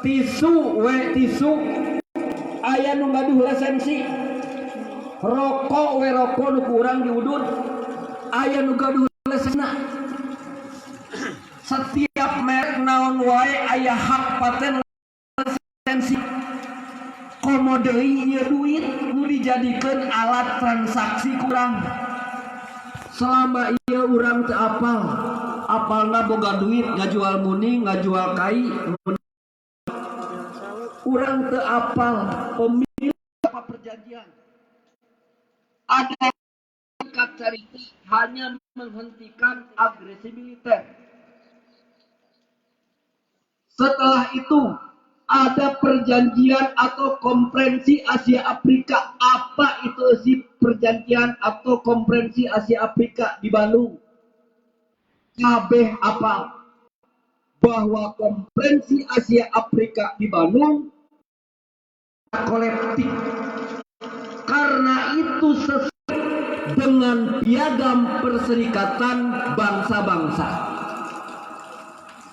tisu aya nu gaduh lisensi, rokok rokok nu kurang diudud aya nu gaduh lisensi. Setiap merek naon wae aya hak paten lisensi. Komo deui ieu duit nu dijadikeun alat transaksi kurang. Selama ieu urang teu apalna boga duit ngajual muni, ngajual kai, urang teu apal pemilik apa perjanjian. Ada tingkat cariti hanya menghentikan agresi militer. Setelah itu ada perjanjian atau konferensi Asia Afrika. Apa itu sih perjanjian atau konferensi Asia Afrika di Bandung? Kabeh apa? Bahwa konferensi Asia Afrika di Bandung kolektif. Karena itu sesuai dengan piagam Perserikatan Bangsa-Bangsa.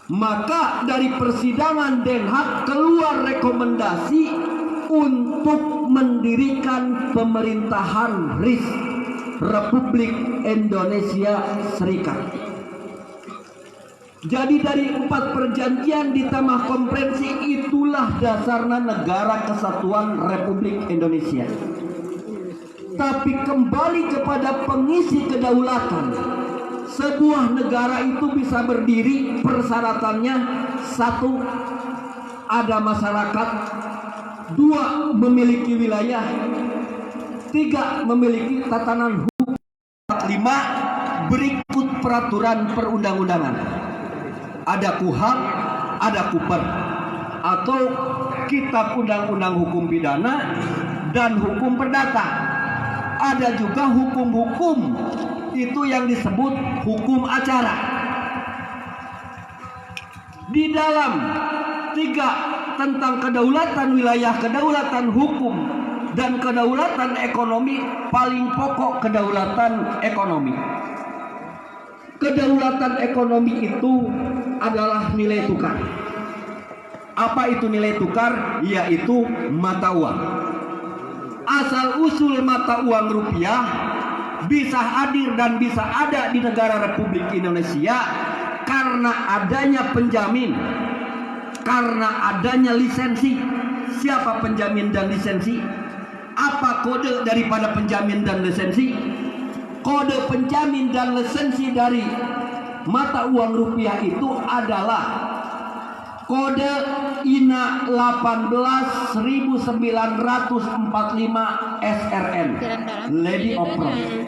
Maka dari persidangan Den Haag keluar rekomendasi untuk mendirikan pemerintahan RIS, Republik Indonesia Serikat. Jadi dari 4 perjanjian ditambah konferensi, itulah dasarnya Negara Kesatuan Republik Indonesia. Tapi kembali kepada pengisi kedaulatan. Sebuah negara itu bisa berdiri, persyaratannya 1, ada masyarakat, 2, memiliki wilayah, 3, memiliki tatanan hukum, 5, berikut peraturan perundang-undangan. Ada KUHP, ada KUPER, atau Kitab Undang-Undang Hukum Pidana dan Hukum Perdata. Ada juga hukum-hukum itu yang disebut hukum acara. Di dalam 3 tentang kedaulatan wilayah, kedaulatan hukum, dan kedaulatan ekonomi, paling pokok kedaulatan ekonomi. Kedaulatan ekonomi itu adalah nilai tukar. Apa itu nilai tukar? Yaitu mata uang. Asal usul mata uang rupiah bisa hadir dan bisa ada di negara Republik Indonesia karena adanya penjamin, karena adanya lisensi. Siapa penjamin dan lisensi? Apa kode daripada penjamin dan lisensi? Kode penjamin dan lisensi dari mata uang rupiah itu adalah kode INA 18.945 SRN, Lady of Rose.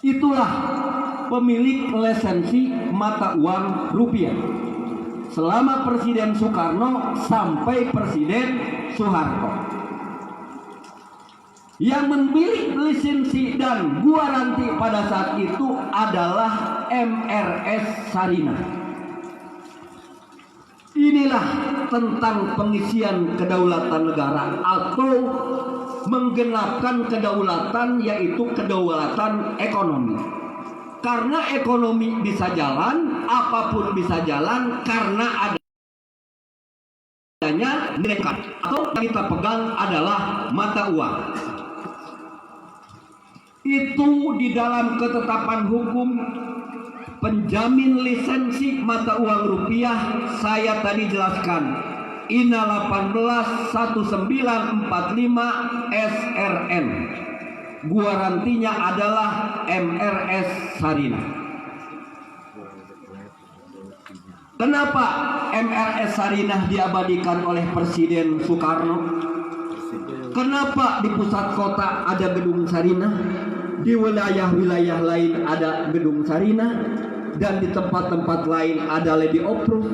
Itulah pemilik lisensi mata uang rupiah selama Presiden Soekarno sampai Presiden Soeharto. Yang memiliki lisensi dan guaranti pada saat itu adalah MRS Sarinah. Inilah tentang pengisian kedaulatan negara atau menggenapkan kedaulatan, yaitu kedaulatan ekonomi. Karena ekonomi bisa jalan, apapun bisa jalan karena adanya nilai tukar atau yang kita pegang adalah mata uang. Itu di dalam ketetapan hukum penjamin lisensi mata uang rupiah saya tadi jelaskan, INA 18.1945 SRN. Guarantinya adalah MRS Sarinah. Kenapa MRS Sarinah diabadikan oleh Presiden Soekarno? Kenapa di pusat kota ada gedung Sarinah, di wilayah-wilayah lain ada gedung Sarinah, dan di tempat-tempat lain ada Lady of Rose?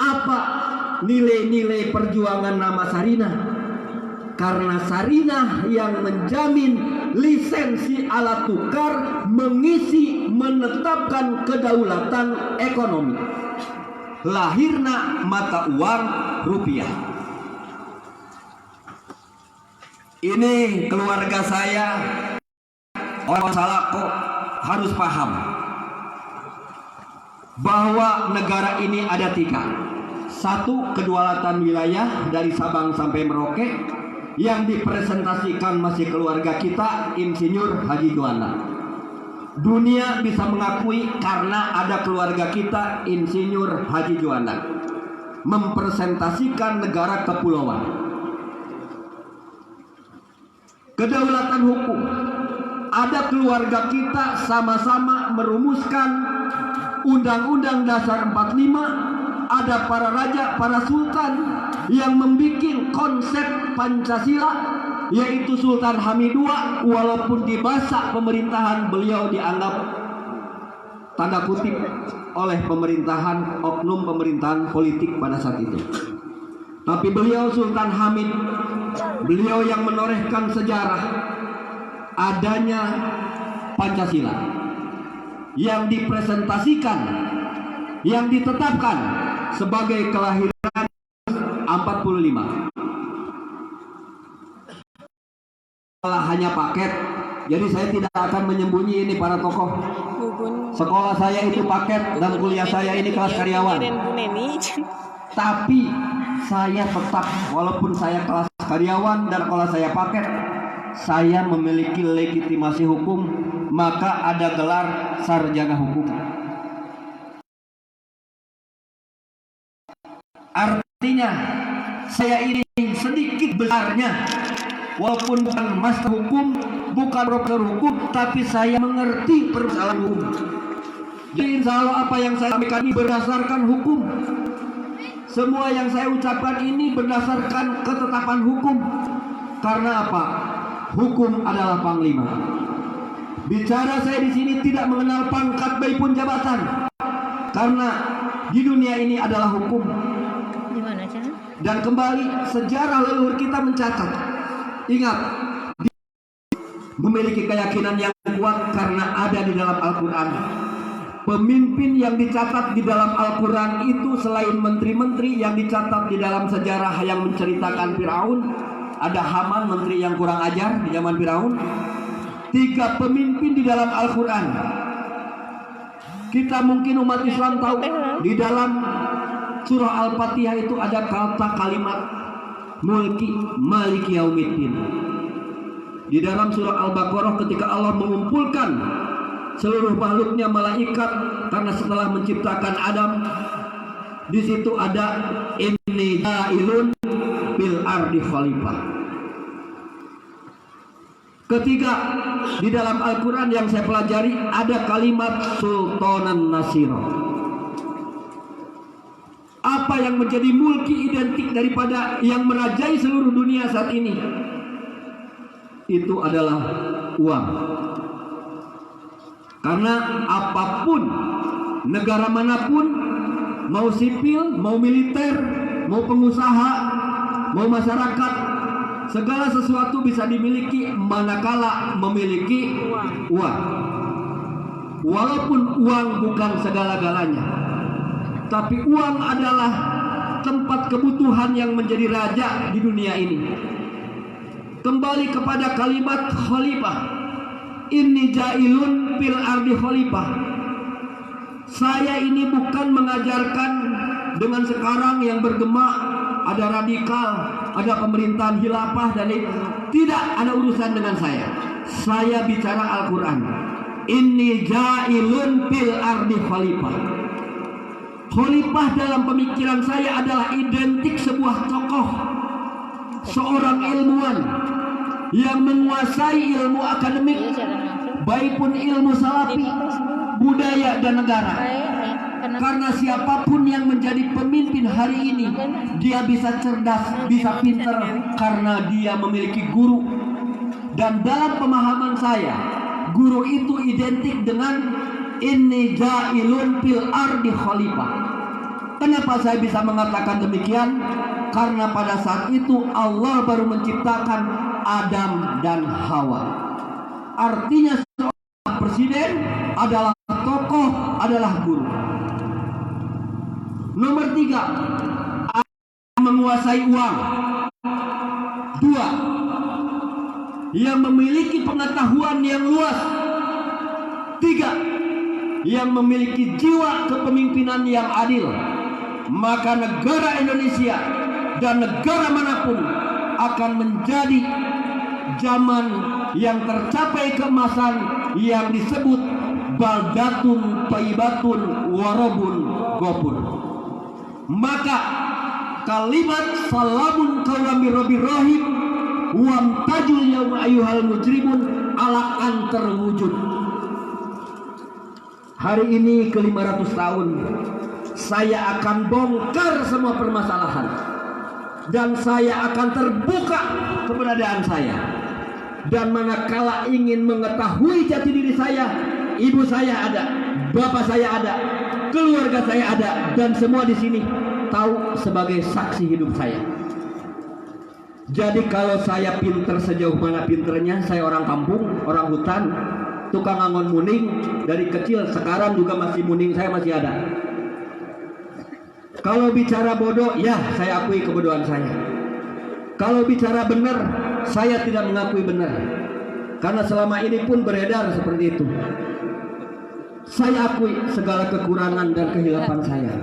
Apa nilai-nilai perjuangan nama Sarinah? Karena Sarinah yang menjamin lisensi alat tukar, mengisi, menetapkan kedaulatan ekonomi. Lahirna mata uang rupiah. Ini keluarga saya, orang Salako, harus paham bahwa negara ini ada 3. Satu, kedaulatan wilayah dari Sabang sampai Merauke yang dipresentasikan masih keluarga kita, Insinyur Haji Juanda. Dunia bisa mengakui karena ada keluarga kita, Insinyur Haji Juanda, mempresentasikan negara kepulauan. Kedaulatan hukum, ada keluarga kita sama-sama merumuskan Undang-Undang Dasar 45. Ada para raja, para sultan yang membuat konsep Pancasila, yaitu Sultan Hamid II. Walaupun di masa pemerintahan beliau dianggap tanda kutip oleh pemerintahan, oknum pemerintahan politik pada saat itu, tapi beliau Sultan Hamid, beliau yang menorehkan sejarah adanya Pancasila yang dipresentasikan, yang ditetapkan sebagai kelahiran 45. Hanya paket, jadi saya tidak akan menyembunyi ini para tokoh. Sekolah saya itu paket dan kuliah saya ini kelas karyawan. Tapi saya tetap, walaupun saya kelas karyawan dan kalau saya paket, saya memiliki legitimasi hukum, maka ada gelar sarjana hukum. Artinya saya ini sedikit besarnya, walaupun bukan master hukum, bukan profesor hukum, tapi saya mengerti permasalahan hukum. Jadi insya Allah apa yang saya sampaikan ini berdasarkan hukum. Semua yang saya ucapkan ini berdasarkan ketetapan hukum. Karena apa? Hukum adalah panglima. Bicara saya di sini tidak mengenal pangkat maupun jabatan, karena di dunia ini adalah hukum. Dan kembali sejarah leluhur kita mencatat, ingat, memiliki keyakinan yang kuat karena ada di dalam Al-Quran. Pemimpin yang dicatat di dalam Al-Quran itu selain menteri-menteri yang dicatat di dalam sejarah yang menceritakan Firaun, ada Haman, menteri yang kurang ajar di zaman Firaun. 3 pemimpin di dalam Al-Quran. Kita mungkin umat Islam tahu di dalam surah Al-Fatihah itu ada kata kalimat mulki maliki yaumiddin. Di dalam surah Al-Baqarah ketika Allah mengumpulkan seluruh makhluknya malaikat, karena setelah menciptakan Adam, di situ ada inni ja'ilun bil ardi khalifah. Ketiga, di dalam Al-Quran yang saya pelajari ada kalimat sultanan nasiro. Apa yang menjadi mulki identik daripada yang merajai seluruh dunia saat ini? Itu adalah uang. Karena apapun, negara manapun, mau sipil, mau militer, mau pengusaha, mau masyarakat, segala sesuatu bisa dimiliki manakala memiliki uang. Walaupun uang bukan segala-galanya, tapi uang adalah tempat kebutuhan yang menjadi raja di dunia ini. Kembali kepada kalimat khalifah, inni ja'ilun fil ardi khalifah. Saya ini bukan mengajarkan dengan sekarang yang bergema ada radikal, ada pemerintahan khilafah dan itu. Tidak ada urusan dengan saya. Saya bicara Al-Quran. Inni ja'ilun fil ardi khalifah. Khalifah dalam pemikiran saya adalah identik sebuah tokoh, seorang ilmuwan yang menguasai ilmu akademik, baik pun ilmu salafi, budaya dan negara. Karena siapapun yang menjadi pemimpin hari ini, dia bisa cerdas, bisa pintar, karena dia memiliki guru. Dan dalam pemahaman saya, guru itu identik dengan inni ja'ilun fil ardi khalifah. Kenapa saya bisa mengatakan demikian? Karena pada saat itu Allah baru menciptakan Adam dan Hawa. Artinya seorang presiden adalah tokoh, adalah guru. Nomor 3, menguasai uang. 2, yang memiliki pengetahuan yang luas. 3, yang memiliki jiwa kepemimpinan yang adil. maka negara Indonesia dan negara manapun akan menjadi zaman yang tercapai keemasan yang disebut baldatun thayyibatun warabun ghafur. Maka kalimat salamun qaulan mir rabbir rahim wamtajul yauma ayyuhal mujrimun akan terwujud. Hari ini ke-500 tahun saya akan bongkar semua permasalahan dan saya akan terbuka keberadaan saya. Dan manakala ingin mengetahui jati diri saya, ibu saya ada, bapak saya ada, keluarga saya ada, dan semua di sini tahu sebagai saksi hidup saya. Jadi kalau saya pinter sejauh mana pinternya, saya orang kampung, orang hutan, tukang angon muning dari kecil, sekarang juga masih muning, saya masih ada. Kalau bicara bodoh, ya saya akui kebodohan saya. Kalau bicara benar, saya tidak mengakui benar, karena selama ini pun beredar seperti itu. Saya akui segala kekurangan dan kehilapan saya.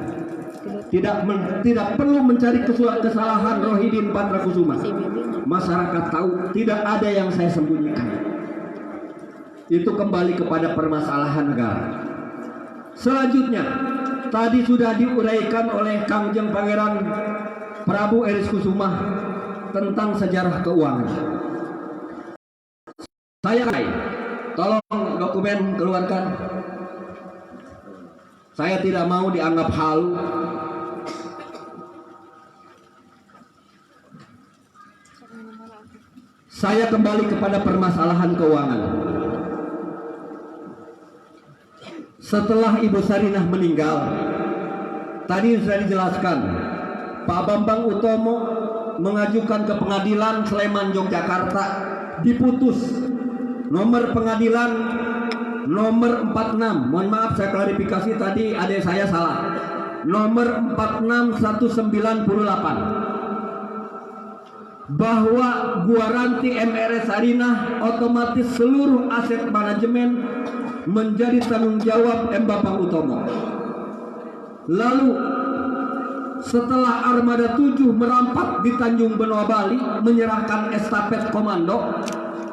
Tidak perlu mencari kesalahan Rohidin Patrakusuma. Masyarakat tahu tidak ada yang saya sembunyikan. Itu kembali kepada permasalahan negara. Selanjutnya, tadi sudah diuraikan oleh Kangjeng Pangeran Prabu Eris Kusuma tentang sejarah keuangan. Saya tolong dokumen keluarkan. Saya tidak mau dianggap halu. Saya kembali kepada permasalahan keuangan. Setelah Ibu Sarinah meninggal, tadi sudah dijelaskan, Pak Bambang Utomo mengajukan ke pengadilan Sleman Yogyakarta, diputus. Nomor pengadilan nomor 46. Mohon maaf saya klarifikasi tadi adik saya salah. Nomor 46198. Bahwa Guaranti MRS Sarinah otomatis seluruh aset manajemen menjadi tanggung jawab M. Bambang Utomo. Lalu setelah Armada 7 merampak di Tanjung Benoa Bali menyerahkan estafet komando,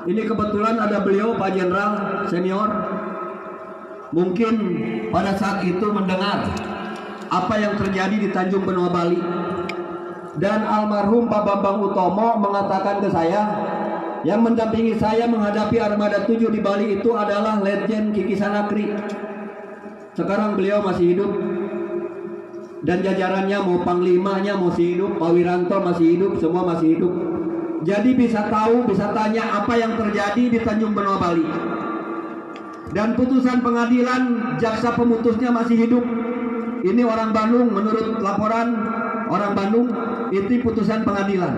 ini kebetulan ada beliau Pak Jenderal Senior, mungkin pada saat itu mendengar apa yang terjadi di Tanjung Benoa Bali. Dan almarhum Pak Bambang Utomo mengatakan ke saya, yang mendampingi saya menghadapi Armada 7 di Bali itu adalah Letjen Kiki Sanakri. Sekarang beliau masih hidup, dan jajarannya mau panglimanya masih hidup, Pak Wiranto masih hidup, semua masih hidup. Jadi bisa tahu, bisa tanya apa yang terjadi di Tanjung Benoa Bali. Dan putusan pengadilan, jaksa pemutusnya masih hidup. Ini orang Bandung, menurut laporan orang Bandung, itu putusan pengadilan.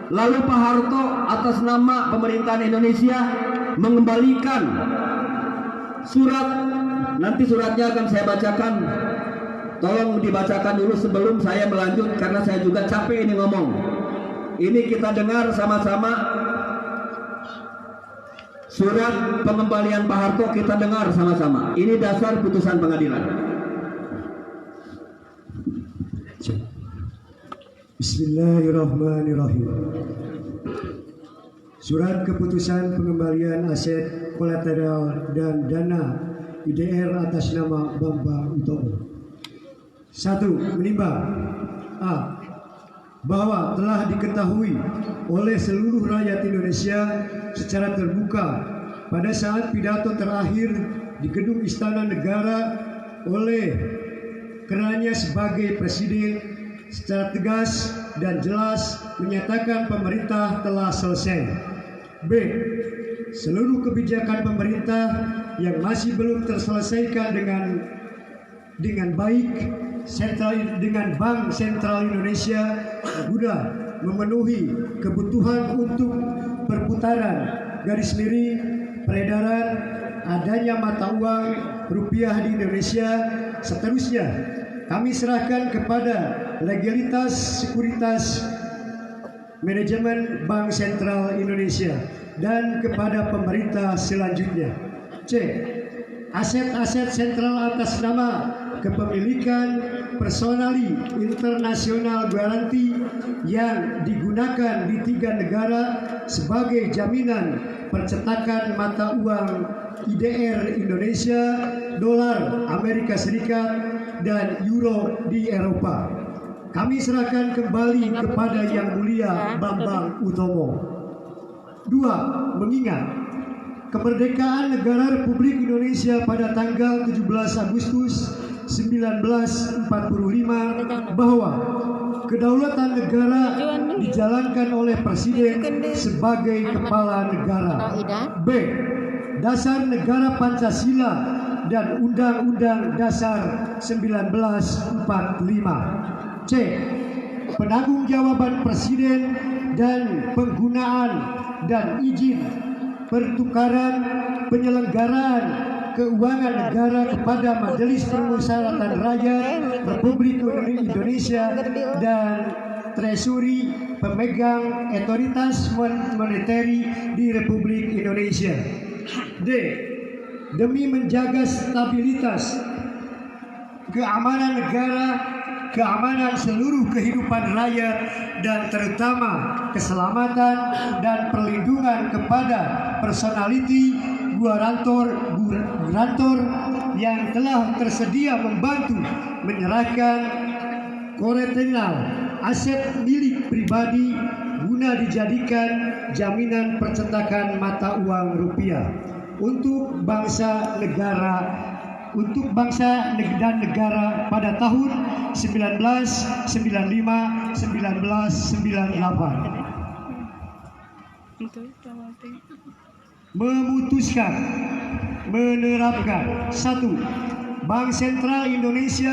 Lalu Pak Harto atas nama pemerintahan Indonesia mengembalikan surat. Nanti suratnya akan saya bacakan. Tolong dibacakan dulu sebelum saya melanjut, karena saya juga capek ini ngomong. Ini kita dengar sama-sama. Surat pengembalian Pak Harto kita dengar sama-sama. Ini dasar putusan pengadilan. Bismillahirrahmanirrahim. Surat keputusan pengembalian aset kolateral dan dana IDR atas nama Bambang Utomo. 1. Menimbang A. Bahwa telah diketahui oleh seluruh rakyat Indonesia secara terbuka pada saat pidato terakhir di Gedung Istana Negara oleh kerannya sebagai Presiden secara tegas dan jelas menyatakan pemerintah telah selesai. B. Seluruh kebijakan pemerintah yang masih belum terselesaikan dengan baik dengan Bank Sentral Indonesia guna memenuhi kebutuhan untuk perputaran garis miring peredaran adanya mata uang rupiah di Indonesia. Seterusnya kami serahkan kepada legalitas sekuritas manajemen Bank Sentral Indonesia dan kepada pemerintah selanjutnya. C. aset-aset sentral atas nama kepemilikan personali internasional garanti yang digunakan di 3 negara sebagai jaminan percetakan mata uang IDR Indonesia, dolar Amerika Serikat, dan euro di Eropa. Kami serahkan kembali kepada Yang Mulia Bambang Utomo. 2. Mengingat kemerdekaan negara Republik Indonesia pada tanggal 17 Agustus 1945 bahwa kedaulatan negara dijalankan oleh Presiden sebagai kepala negara. B. Dasar Negara Pancasila dan Undang-Undang Dasar 1945. C. Penanggung-jawaban Presiden dan penggunaan dan izin pertukaran penyelenggaraan keuangan negara kepada Majelis Permusyawaratan Rakyat Republik Indonesia dan Treasury pemegang otoritas moneteri di Republik Indonesia. D. Demi menjaga stabilitas, keamanan negara, keamanan seluruh kehidupan rakyat, dan terutama keselamatan dan perlindungan kepada personality guarantor yang telah tersedia membantu menyerahkan kolateral aset milik pribadi guna dijadikan jaminan percetakan mata uang rupiah untuk bangsa dan negara pada tahun 1995-1998. Memutuskan menerapkan 1. Bank Sentral Indonesia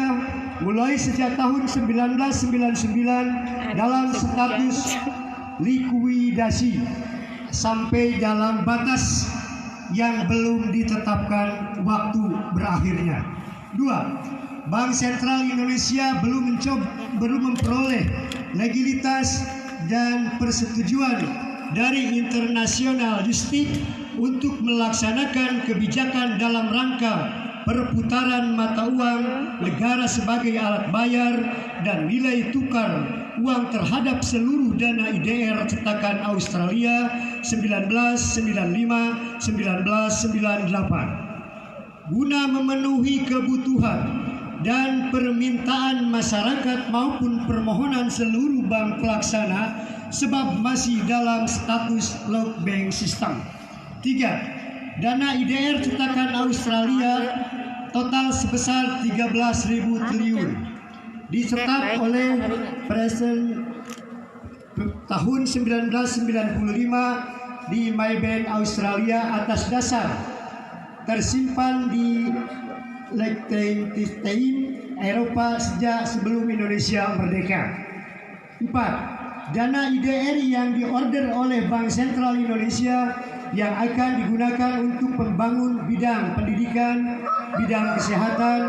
mulai sejak tahun 1999 dalam status likuidasi sampai dalam batas yang belum ditetapkan waktu berakhirnya. 2. Bank Sentral Indonesia belum memperoleh legalitas dan persetujuan dari International Justice untuk melaksanakan kebijakan dalam rangka perputaran mata uang negara sebagai alat bayar dan nilai tukar uang terhadap seluruh dana IDR cetakan Australia 1995-1998 guna memenuhi kebutuhan dan permintaan masyarakat maupun permohonan seluruh bank pelaksana sebab masih dalam status locked bank system. 3. Dana IDR cetakan Australia total sebesar 13.000 triliun dicetak oleh Presiden tahun 1995 di Maybank Australia atas dasar tersimpan di Liechtenstein Eropa sejak sebelum Indonesia merdeka. 4. Dana IDR yang diorder oleh Bank Sentral Indonesia yang akan digunakan untuk membangun bidang pendidikan, bidang kesehatan,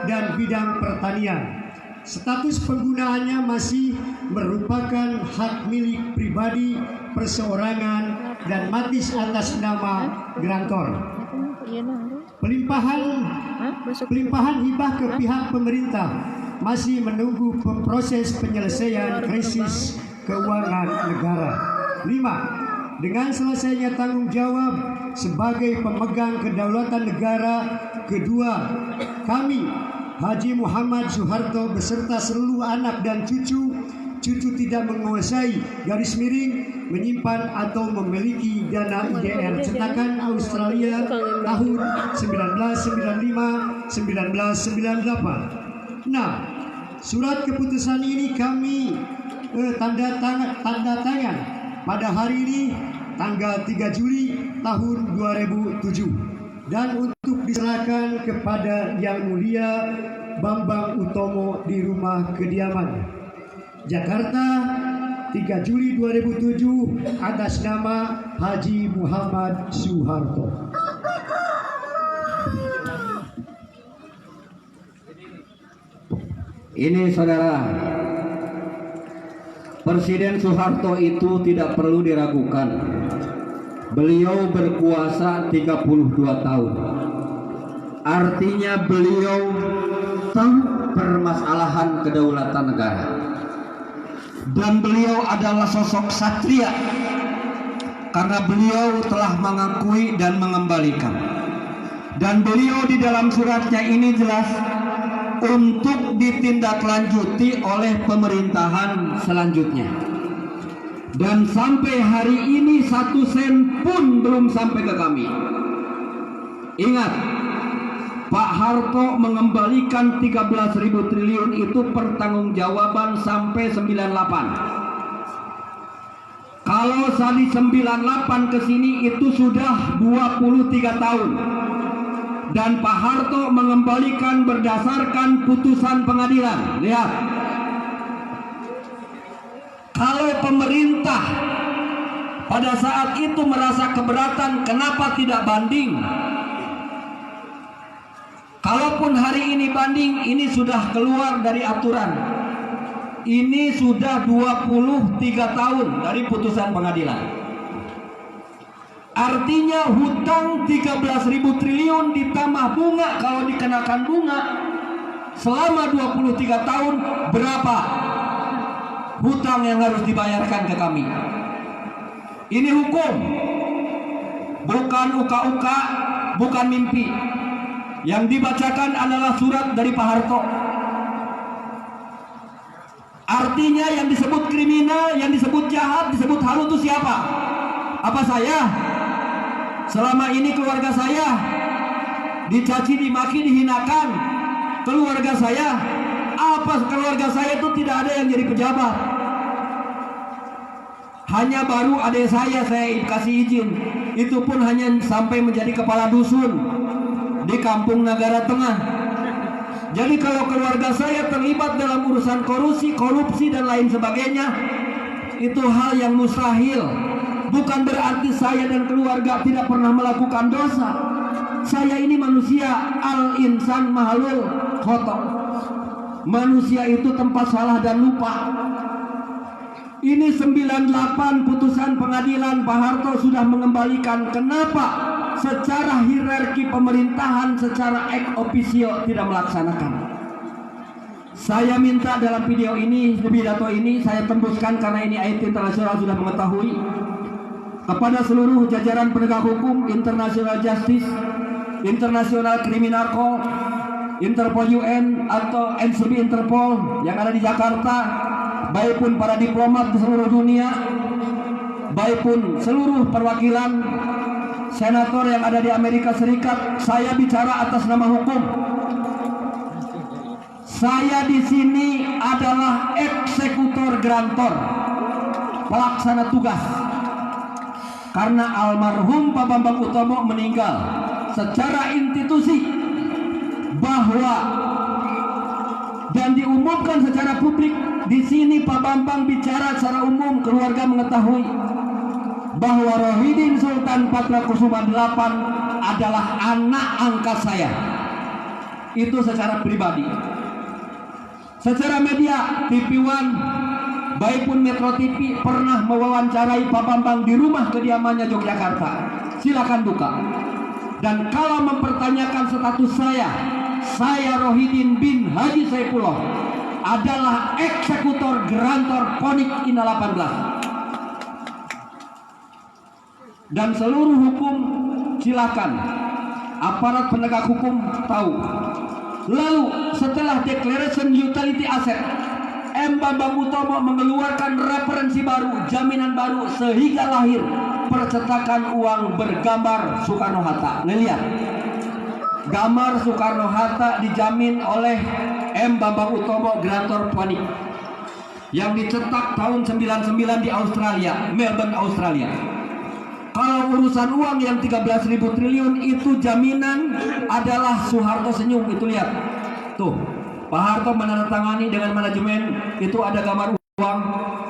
dan bidang pertanian. Status penggunaannya masih merupakan hak milik pribadi, perseorangan, dan matis atas nama grantor. Pelimpahan hibah ke pihak pemerintah masih menunggu proses penyelesaian krisis keuangan negara. 5. Dengan selesainya tanggung jawab sebagai pemegang kedaulatan negara kedua, kami Haji Muhammad Soeharto beserta seluruh anak dan cucu tidak menguasai garis miring menyimpan atau memiliki dana IDR cetakan Australia tahun 1995-1998. Nah, surat keputusan ini kami tanda tangan pada hari ini tanggal 3 Juli tahun 2007 dan untuk diserahkan kepada Yang Mulia Bambang Utomo di rumah kediaman Jakarta 3 Juli 2007 atas nama Haji Muhammad Soeharto. Ini saudara, Presiden Soeharto itu tidak perlu diragukan. Beliau berkuasa 32 tahun. Artinya beliau tahu permasalahan kedaulatan negara. Dan beliau adalah sosok satria karena beliau telah mengakui dan mengembalikan. Dan beliau di dalam suratnya ini jelas untuk ditindaklanjuti oleh pemerintahan selanjutnya. Dan sampai hari ini 1 sen pun belum sampai ke kami. Ingat, Pak Harto mengembalikan 13.000 triliun itu pertanggungjawaban sampai 98. Kalau dari 98 ke sini itu sudah 23 tahun. Dan Pak Harto mengembalikan berdasarkan putusan pengadilan. Lihat, kalau pemerintah pada saat itu merasa keberatan, kenapa tidak banding? Kalaupun hari ini banding, ini sudah keluar dari aturan. Ini sudah 23 tahun dari putusan pengadilan. Artinya hutang 13.000 triliun ditambah bunga, kalau dikenakan bunga selama 23 tahun, berapa hutang yang harus dibayarkan ke kami? Ini hukum, bukan uka-uka, bukan mimpi. Yang dibacakan adalah surat dari Pak Harto. Artinya yang disebut kriminal, yang disebut jahat, disebut halu itu siapa? Apa saya? Selama ini keluarga saya dicaci, dimaki, dihinakan. Keluarga saya, apa keluarga saya itu tidak ada yang jadi pejabat. Hanya baru adik saya kasih izin. Itu pun hanya sampai menjadi kepala dusun di kampung Negara Tengah. Jadi kalau keluarga saya terlibat dalam urusan korupsi dan lain sebagainya, itu hal yang mustahil. Bukan berarti saya dan keluarga tidak pernah melakukan dosa. Saya ini manusia, al-insan mahlul khata'. Manusia itu tempat salah dan lupa. Ini 98 putusan pengadilan, Pak Harto sudah mengembalikan. Kenapa? Secara hierarki pemerintahan, secara ex officio tidak melaksanakan. Saya minta dalam video ini, pidato ini saya tembuskan karena ini IT internasional sudah mengetahui, kepada seluruh jajaran penegak hukum, International Justice, International Criminal Court, Interpol UN atau NCB Interpol yang ada di Jakarta, baik pun para diplomat di seluruh dunia, baik pun seluruh perwakilan senator yang ada di Amerika Serikat. Saya bicara atas nama hukum. Saya di sini adalah eksekutor grantor, pelaksana tugas. Karena almarhum Pak Bambang Utomo meninggal secara institusi, bahwa dan diumumkan secara publik. Di sini Pak Bambang bicara secara umum, keluarga mengetahui bahwa Rohidin Sultan Patrakusuma 8 adalah anak angkat saya. Itu secara pribadi. Secara media, TV One, baik pun Metro TV pernah mewawancarai Pak Bambang di rumah kediamannya Yogyakarta. Silakan buka. Dan kalau mempertanyakan status saya Rohidin bin Haji Saifullah adalah eksekutor grantor Konik Ina 18. Dan seluruh hukum silakan, aparat penegak hukum tahu. Lalu setelah declaration utility asset, M. Bambang Utomo mengeluarkan referensi baru, jaminan baru, sehingga lahir percetakan uang bergambar Soekarno-Hatta. Lihat, gambar Soekarno-Hatta dijamin oleh M. Bambang Utomo grantor Twanik yang dicetak tahun 99 di Australia, Melbourne, Australia. Kalau urusan uang yang 13.000 triliun itu jaminan adalah Soeharto senyum. Itu lihat tuh, Pak Harto menandatangani dengan manajemen. Itu ada gambar uang,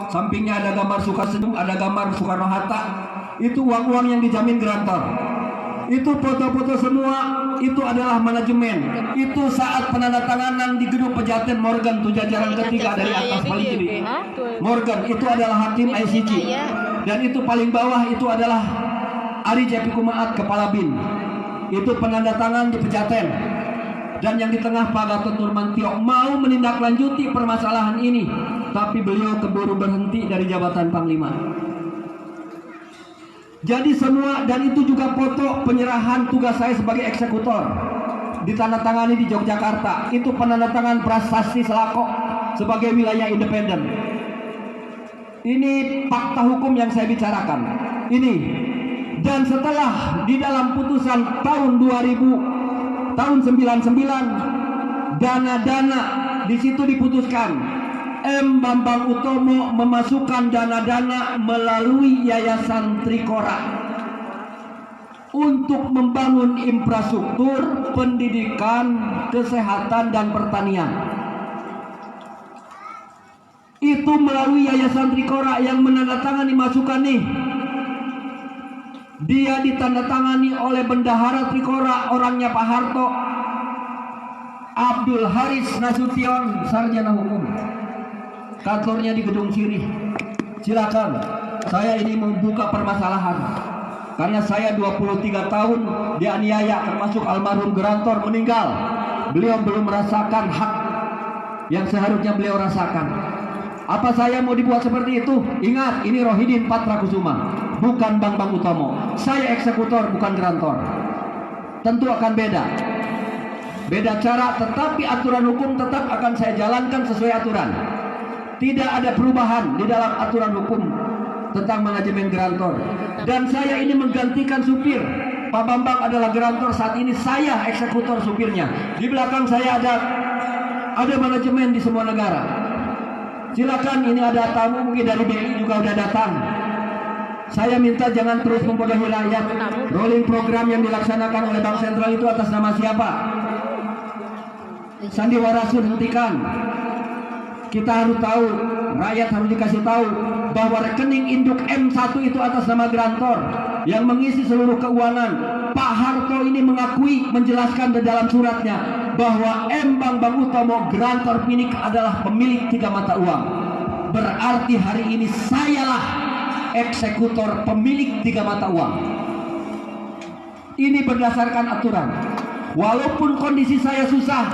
sampingnya ada gambar Soekarno senyum, ada gambar Soekarno-Hatta. Itu uang-uang yang dijamin grantor. Itu foto-foto semua, itu adalah manajemen. Itu saat penandatanganan di gedung Pejaten Morgan, tuh jajaran ketiga dari atas paling kiri. Morgan itu adalah hakim ICJ. Dan itu paling bawah itu adalah Ari Jepi Kumaat, kepala BIN. itu penandatangan di Pejaten. Dan yang di tengah Pak Gatot Nurmantio mau menindaklanjuti permasalahan ini, tapi beliau keburu berhenti dari jabatan Panglima. Jadi semua, dan itu juga foto penyerahan tugas saya sebagai eksekutor, ditandatangani di Yogyakarta. Itu penandatangan prasasti Selako sebagai wilayah independen. Ini fakta hukum yang saya bicarakan. Ini, dan setelah di dalam putusan tahun 2000 tahun 99, dana-dana di situ diputuskan M. Bambang Utomo memasukkan dana-dana melalui Yayasan Trikora untuk membangun infrastruktur pendidikan, kesehatan, dan pertanian. Itu melalui Yayasan Trikora yang menandatangani masukan nih. Dia ditandatangani oleh Bendahara Trikora, orangnya Pak Harto, Abdul Haris Nasution, sarjana hukum. Kantornya di Gedung Sirih. Silakan, saya ini membuka permasalahan. Karena saya 23 tahun dianiaya, termasuk almarhum Gerantor meninggal. Beliau belum merasakan hak yang seharusnya beliau rasakan. Apa saya mau dibuat seperti itu? Ingat, ini Rohidin Patrakusuma, bukan Bambang Utomo. Saya eksekutor, bukan gerantor. Tentu akan beda. Beda cara, tetapi aturan hukum tetap akan saya jalankan sesuai aturan. Tidak ada perubahan di dalam aturan hukum tentang manajemen gerantor. Dan saya ini menggantikan supir. Pak Bambang adalah gerantor, saat ini saya eksekutor supirnya. Di belakang saya ada manajemen di semua negara. Silakan, ini ada tamu mungkin dari BI juga udah datang. Saya minta jangan terus membodohi rakyat. Rolling program yang dilaksanakan oleh Bank Sentral itu atas nama siapa? Sandiwara hentikan. Kita harus tahu, rakyat harus dikasih tahu bahwa rekening induk M1 itu atas nama gerantor yang mengisi seluruh keuangan. Pak Harto ini mengakui, menjelaskan di dalam suratnya bahwa M. Bambang Utomo gerantor Pinik adalah pemilik 3 mata uang. Berarti hari ini sayalah eksekutor pemilik 3 mata uang. Ini berdasarkan aturan. Walaupun kondisi saya susah,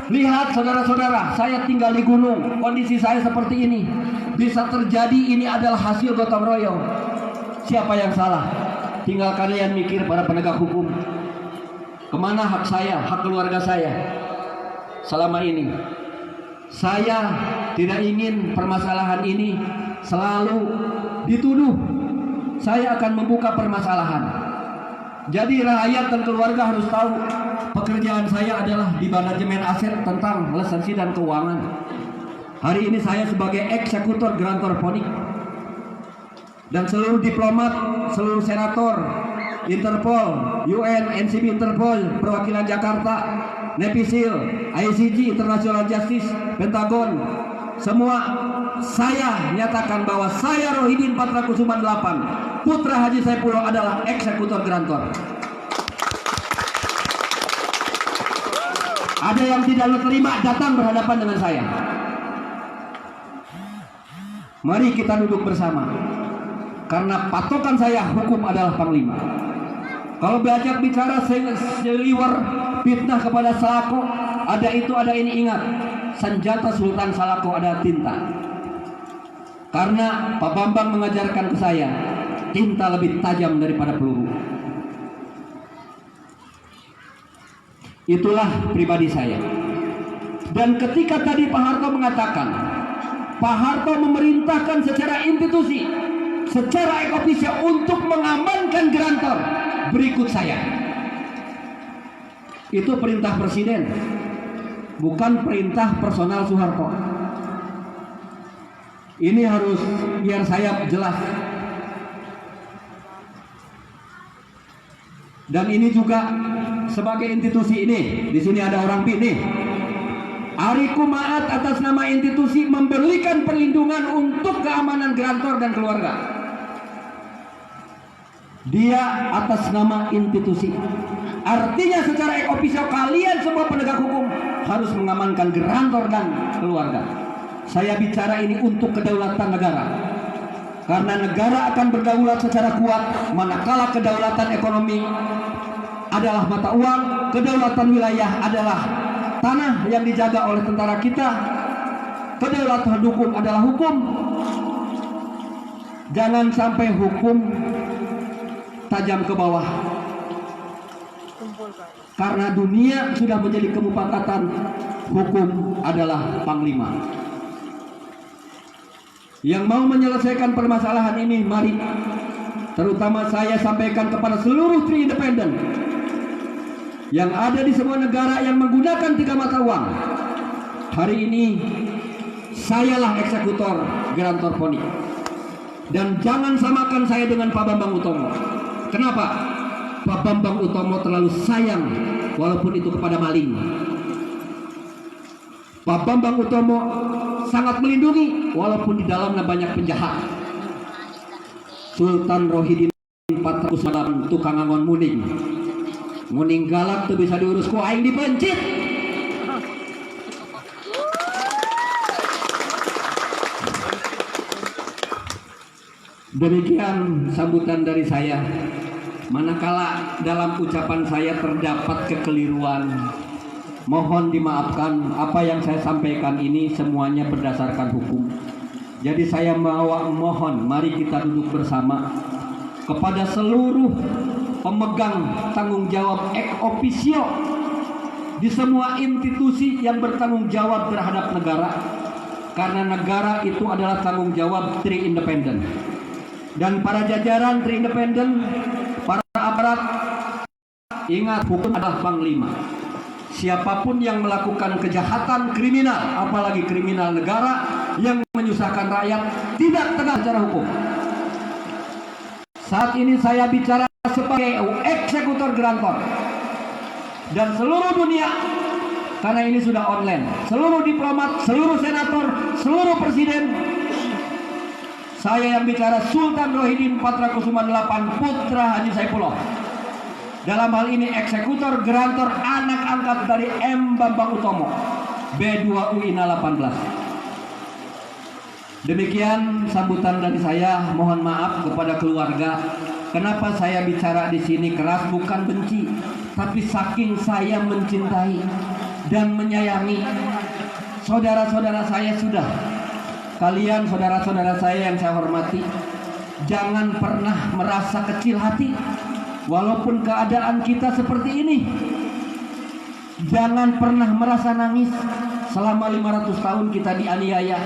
lihat saudara-saudara, saya tinggal di gunung, kondisi saya seperti ini. Bisa terjadi ini adalah hasil gotong royong. Siapa yang salah? Tinggal kalian mikir, para penegak hukum. Kemana hak saya, hak keluarga saya selama ini? Saya tidak ingin permasalahan ini selalu dituduh. Saya akan membuka permasalahan. Jadi rakyat dan keluarga harus tahu pekerjaan saya adalah di manajemen aset tentang lisensi dan keuangan. Hari ini saya sebagai eksekutor gerantor Ponik. Dan seluruh diplomat, seluruh senator, Interpol, UN, NCB Interpol, perwakilan Jakarta, Nepisil, ICG, International Justice, Pentagon, semua saya nyatakan bahwa saya Rohidin Patrakusuma 8, putra Haji Saipullah adalah eksekutor gerantor. Ada yang tidak terima datang berhadapan dengan saya. Mari kita duduk bersama. Karena patokan saya hukum adalah Panglima. Kalau belajar bicara seliwer fitnah kepada Salako, ada itu ada ini, ingat, senjata Sultan Salako ada tinta. Karena Pak Bambang mengajarkan ke saya, tinta lebih tajam daripada peluru. Itulah pribadi saya. Dan ketika tadi Pak Harto mengatakan, Pak Harto memerintahkan secara institusi, secara ekofisio untuk mengamankan gerantor, berikut saya. Itu perintah presiden, bukan perintah personal Soeharto. Ini harus biar saya jelas. Dan ini juga sebagai institusi ini, di sini ada orang BIN nih. Ari Kumaat atas nama institusi memberikan perlindungan untuk keamanan gerantor dan keluarga. Dia atas nama institusi. Artinya secara ekofisio kalian semua penegak hukum harus mengamankan gerantor dan keluarga. Saya bicara ini untuk kedaulatan negara. Karena negara akan berdaulat secara kuat manakala kedaulatan ekonomi adalah mata uang, kedaulatan wilayah adalah tanah yang dijaga oleh tentara kita, kedaulatan hukum adalah hukum. Jangan sampai hukum tajam ke bawah, karena dunia sudah menjadi kemufakatan hukum adalah panglima. Yang mau menyelesaikan permasalahan ini, mari, terutama saya sampaikan kepada seluruh Tri Independen yang ada di semua negara yang menggunakan 3 mata uang. Hari ini sayalah eksekutor Grantor Poni, dan jangan samakan saya dengan Pak Bambang Utomo. Kenapa? Pak Bambang Utomo terlalu sayang walaupun itu kepada maling. Pak Bambang Utomo sangat melindungi walaupun di dalamnya banyak penjahat. Sultan Rohidin 408 tukang angon muning galak tuh bisa diurus ku aing dipencit. Demikian sambutan dari saya. Manakala dalam ucapan saya terdapat kekeliruan, mohon dimaafkan. Apa yang saya sampaikan ini semuanya berdasarkan hukum. Jadi saya mohon, mari kita duduk bersama kepada seluruh pemegang tanggung jawab ex officio di semua institusi yang bertanggung jawab terhadap negara, karena negara itu adalah tanggung jawab Tri Independen. Dan para jajaran Tri Independen, para aparat, ingat hukum adalah panglima. Siapapun yang melakukan kejahatan kriminal, apalagi kriminal negara yang menyusahkan rakyat, tidak tegak secara hukum. Saat ini saya bicara sebagai eksekutor Grantor, dan seluruh dunia, karena ini sudah online, seluruh diplomat, seluruh senator, seluruh presiden, saya yang bicara Sultan Rohidin Patrakusuma 8 putra Haji Saifullah. Dalam hal ini eksekutor Grantor, anak angkat dari M. Bambang Utomo, B2UINA 18. Demikian sambutan dari saya. Mohon maaf kepada keluarga. Kenapa saya bicara di sini keras, bukan benci, tapi saking saya mencintai dan menyayangi saudara-saudara saya. Sudah, kalian saudara-saudara saya yang saya hormati, jangan pernah merasa kecil hati. Walaupun keadaan kita seperti ini, jangan pernah merasa nangis. Selama 500 tahun kita dianiaya,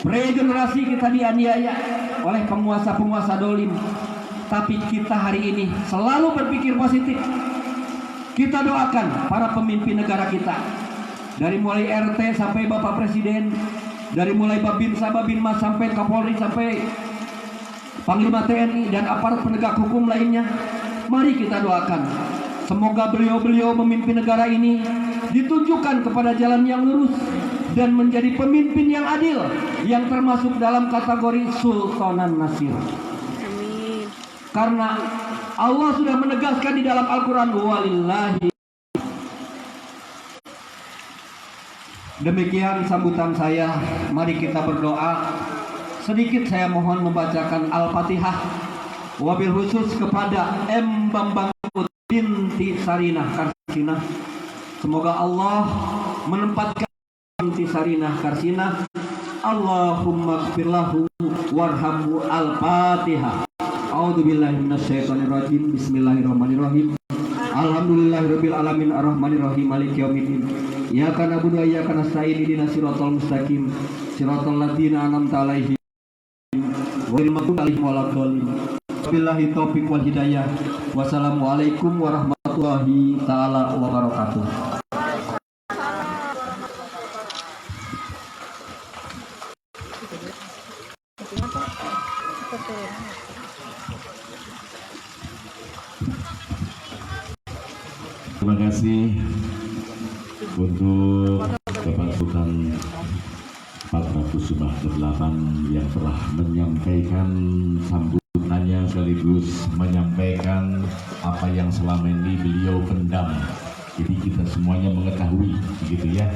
regenerasi kita dianiaya oleh penguasa-penguasa dolim. Tapi kita hari ini selalu berpikir positif. Kita doakan para pemimpin negara kita, dari mulai RT sampai Bapak Presiden, dari mulai Babinsa, Babinmas sampai Kapolri, sampai Panglima TNI dan aparat penegak hukum lainnya. Mari kita doakan, semoga beliau-beliau memimpin negara ini ditunjukkan kepada jalan yang lurus dan menjadi pemimpin yang adil, yang termasuk dalam kategori Sultanan Nasir. Amin. Karena Allah sudah menegaskan di dalam Al-Quran, walillahi. Demikian sambutan saya. Mari kita berdoa. Sedikit saya mohon membacakan Al-Fatihah, wabil khusus kepada M. Bambang binti Sarinah Karsinah. Semoga Allah menempatkan binti Sarinah Karsinah. Allahumma gfirlahu warhamhu. Al-Fatihah. A'udzubillahi minasyaitonirrajim. Bismillahirrahmanirrahim. Alhamdulillahirabbil alamin arrahmanirrahim maliki yaumiddin. Iyyaka na'budu wa iyyaka nasta'in ihdinas siratal mustaqim siratal ladzina an'amta 'alaihim ghairil maghdubi 'alaihim waladdallin. Billahi taufiq wal hidayah. Wassalamualaikum warahmatullahi taala wabarakatuh. Terima kasih untuk Bapak Sultan Patrakusuma 8 yang telah menyampaikan sambutannya sekaligus menyampaikan apa yang selama ini beliau pendam. Jadi kita semuanya mengetahui, begitu ya,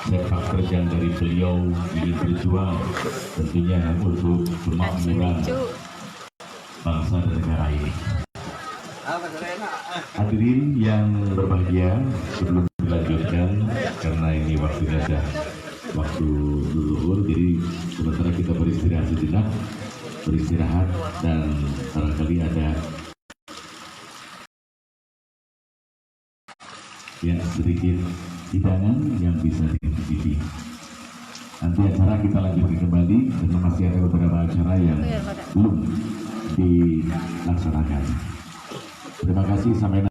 sepak terjang dari beliau ingin berjuang tentunya untuk kemakmuran bangsa dan negara ini. Hadirin yang berbahagia, sebelum dilanjutkan karena ini waktunya sudah waktu zuhur, jadi sementara kita beristirahat sejenak, dan barangkali ada ya sedikit hidangan yang bisa dicicipi. Nanti acara kita lanjutkan kembali karena masih ada beberapa acara yang belum dilaksanakan. Terima kasih, sampai